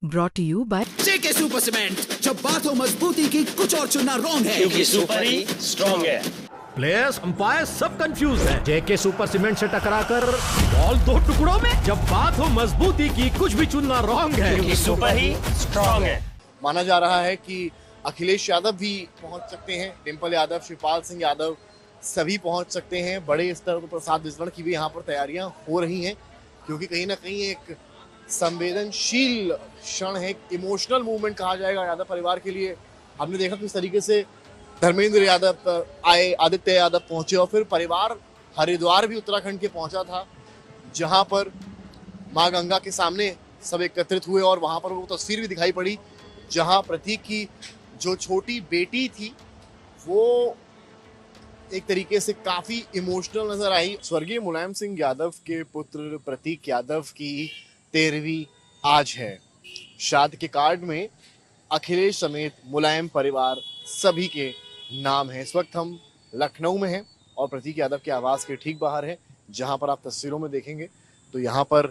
Brought to you by JK super cement. जब बात हो मजबूती की, कुछ और चुनना रॉन्ग है, क्योंकि सुपर ही स्ट्रॉन्ग है। प्लेयर्स अंपायर सब कंफ्यूज हैं। जेके सुपर सीमेंट से टकराकर बॉल दो टुकड़ों में। जब बात हो मजबूती की, कुछ भी चुनना रॉन्ग है, क्योंकि सुपर ही स्ट्रॉन्ग है। माना जा रहा है कि अखिलेश यादव भी पहुंच सकते हैं, डिंपल यादव, शिवपाल सिंह यादव सभी पहुंच सकते हैं। बड़े स्तर पर प्रसाद वितरण की भी यहाँ पर तैयारियां हो रही हैं, क्योंकि कहीं ना कहीं एक संवेदनशील क्षण है, इमोशनल मूवमेंट कहा जाएगा यादव परिवार के लिए। हमने देखा किस तरीके से धर्मेंद्र यादव आए, आदित्य यादव पहुंचे और फिर परिवार हरिद्वार भी उत्तराखंड के पहुंचा था, जहां पर मां गंगा के सामने सब एकत्रित हुए और वहां पर वो तस्वीर भी दिखाई पड़ी जहां प्रतीक की जो छोटी बेटी थी वो एक तरीके से काफी इमोशनल नजर आई। स्वर्गीय मुलायम सिंह यादव के पुत्र प्रतीक यादव की 13वीं आज है। श्राद्ध के कार्ड में अखिलेश समेत मुलायम परिवार सभी के नाम है। इस वक्त हम लखनऊ में हैं और प्रतीक यादव के आवास के ठीक बाहर हैं, जहां पर आप तस्वीरों में देखेंगे तो यहाँ पर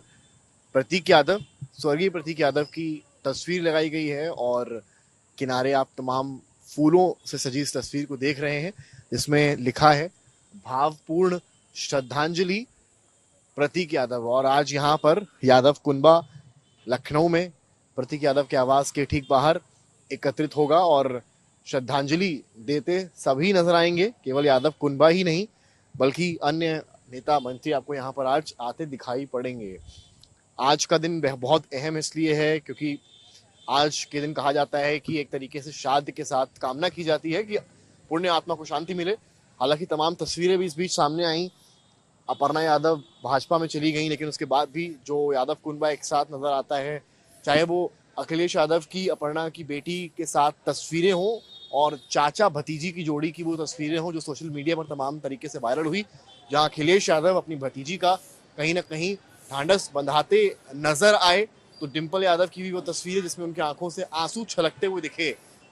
प्रतीक यादव, स्वर्गीय प्रतीक यादव की तस्वीर लगाई गई है और किनारे आप तमाम फूलों से सजी इस तस्वीर को देख रहे हैं, जिसमें लिखा है भावपूर्ण श्रद्धांजलि प्रतीक यादव। और आज यहाँ पर यादव कुनबा लखनऊ में प्रतीक यादव के आवास के ठीक बाहर एकत्रित होगा और श्रद्धांजलि देते सभी नजर आएंगे। केवल यादव कुनबा ही नहीं बल्कि अन्य नेता मंत्री आपको यहाँ पर आज आते दिखाई पड़ेंगे। आज का दिन बहुत अहम इसलिए है क्योंकि आज के दिन कहा जाता है कि एक तरीके से श्राद्ध के साथ कामना की जाती है कि पुण्य आत्मा को शांति मिले। हालांकि तमाम तस्वीरें भी इस बीच सामने आई। अपर्णा यादव भाजपा में चली गई, लेकिन उसके बाद भी जो यादव कुनबा एक साथ नजर आता है, चाहे वो अखिलेश यादव की अपर्णा की बेटी के साथ तस्वीरें हों और चाचा भतीजी की जोड़ी की वो तस्वीरें हों जो सोशल मीडिया पर तमाम तरीके से वायरल हुई, जहां अखिलेश यादव अपनी भतीजी का कहीं ना कहीं ढांढस बंधाते नजर आए, तो डिंपल यादव की भी वो तस्वीर है जिसमें उनकी आंखों से आंसू छलकते हुए दिखे।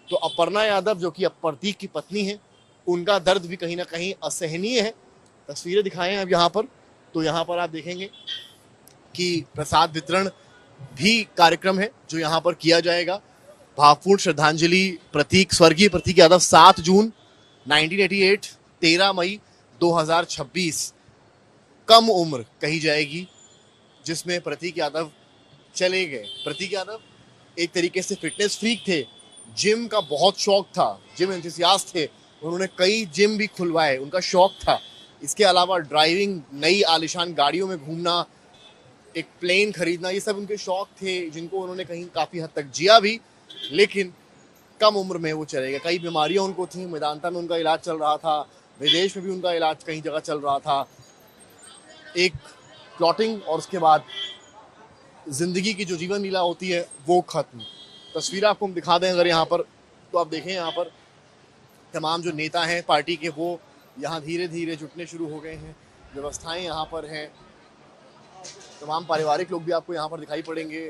तो अपर्णा यादव जो कि प्रतीक की पत्नी है, उनका दर्द भी कहीं ना कहीं असहनीय है। तस्वीरें दिखाएं अब यहाँ पर, तो यहाँ पर आप देखेंगे कि प्रसाद वितरण भी कार्यक्रम है जो यहाँ पर किया जाएगा। भावपूर्ण श्रद्धांजलि प्रतीक, स्वर्गीय प्रतीक यादव 7 जून 1988, 13 मई 2026 कम उम्र कही जाएगी जिसमें प्रतीक यादव चले गए। प्रतीक यादव एक तरीके से फिटनेस फ्रीक थे, जिम का बहुत शौक था, जिम एंथुसियास्ट थे, उन्होंने कई जिम भी खुलवाए, उनका शौक था। इसके अलावा ड्राइविंग, नई आलिशान गाड़ियों में घूमना, एक प्लेन खरीदना, ये सब उनके शौक थे जिनको उन्होंने कहीं काफी हद तक जिया भी, लेकिन कम उम्र में वो चले गए। कई बीमारियां उनको थी, मेदांता में उनका इलाज चल रहा था, विदेश में भी उनका इलाज कई जगह चल रहा था। एक प्लॉटिंग और उसके बाद जिंदगी की जो जीवन लीला होती है वो खत्म। तस्वीर आपको हम दिखा दें अगर यहाँ पर, तो आप देखें यहाँ पर तमाम जो नेता हैं पार्टी के वो यहाँ धीरे धीरे जुटने शुरू हो गए हैं। व्यवस्थाएं यहाँ पर हैं, तमाम पारिवारिक लोग भी आपको यहाँ पर दिखाई पड़ेंगे।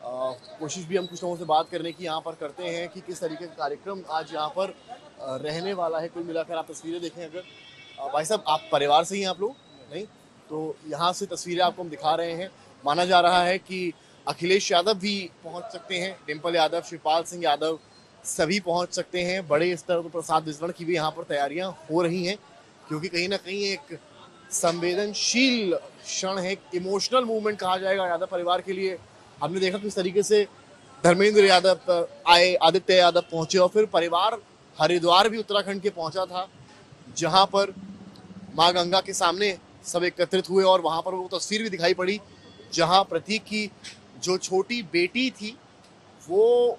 कोशिश भी हम कुछ लोगों से बात करने की यहाँ पर करते हैं कि किस तरीके का कार्यक्रम आज यहाँ पर रहने वाला है। कुल मिलाकर आप तस्वीरें देखें अगर, भाई साहब आप परिवार से ही हैं आप लोग? नहीं, तो यहाँ से तस्वीरें आपको हम दिखा रहे हैं। माना जा रहा है कि अखिलेश यादव भी पहुँच सकते हैं, डिंपल यादव, शिवपाल सिंह यादव सभी पहुँच सकते हैं। बड़े स्तर पर प्रसाद वितरण की भी यहाँ पर तैयारियां हो रही हैं, क्योंकि कहीं ना कहीं एक संवेदनशील क्षण है, इमोशनल मूवमेंट कहा जाएगा यादव परिवार के लिए। हमने देखा किस तरीके से धर्मेंद्र यादव आए, आदित्य यादव पहुंचे और फिर परिवार हरिद्वार भी उत्तराखंड के पहुंचा था, जहां पर मां गंगा के सामने सब एकत्रित हुए और वहां पर वो तस्वीर भी दिखाई पड़ी जहां प्रतीक की जो छोटी बेटी थी वो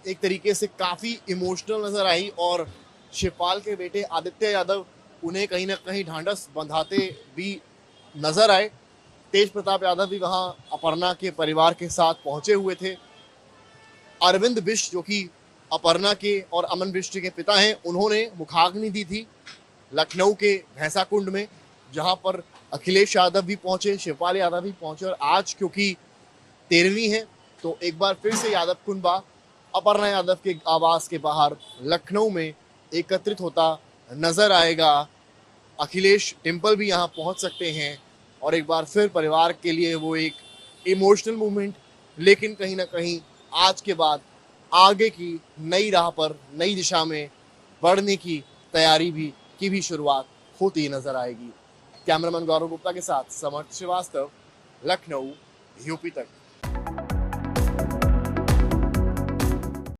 एक तरीके से काफी इमोशनल नजर आई और शिवपाल के बेटे आदित्य यादव उन्हें कहीं ना कहीं ढांढस बंधाते भी नजर आए। तेज प्रताप यादव भी वहां अपर्णा के परिवार के साथ पहुंचे हुए थे। अरविंद बिष्ट जो कि अपर्णा के और अमन बिष्ट के पिता हैं, उन्होंने मुखाग्नि दी थी लखनऊ के भैंसा कुंड में, जहां पर अखिलेश यादव भी पहुंचे, शिवपाल यादव भी पहुंचे। और आज क्योंकि 13वीं है तो एक बार फिर से यादव कुनबा अपर्णा यादव के आवास के बाहर लखनऊ में एकत्रित होता नजर आएगा। अखिलेश, डिंपल भी यहाँ पहुंच सकते हैं और एक बार फिर परिवार के लिए वो एक इमोशनल मूवमेंट लेकिन कहीं ना कहीं आज के बाद आगे की नई राह पर नई दिशा में बढ़ने की तैयारी की भी शुरुआत होती नजर आएगी। कैमरामैन गौरव गुप्ता के साथ समर्थ श्रीवास्तव, लखनऊ, यूपी तक।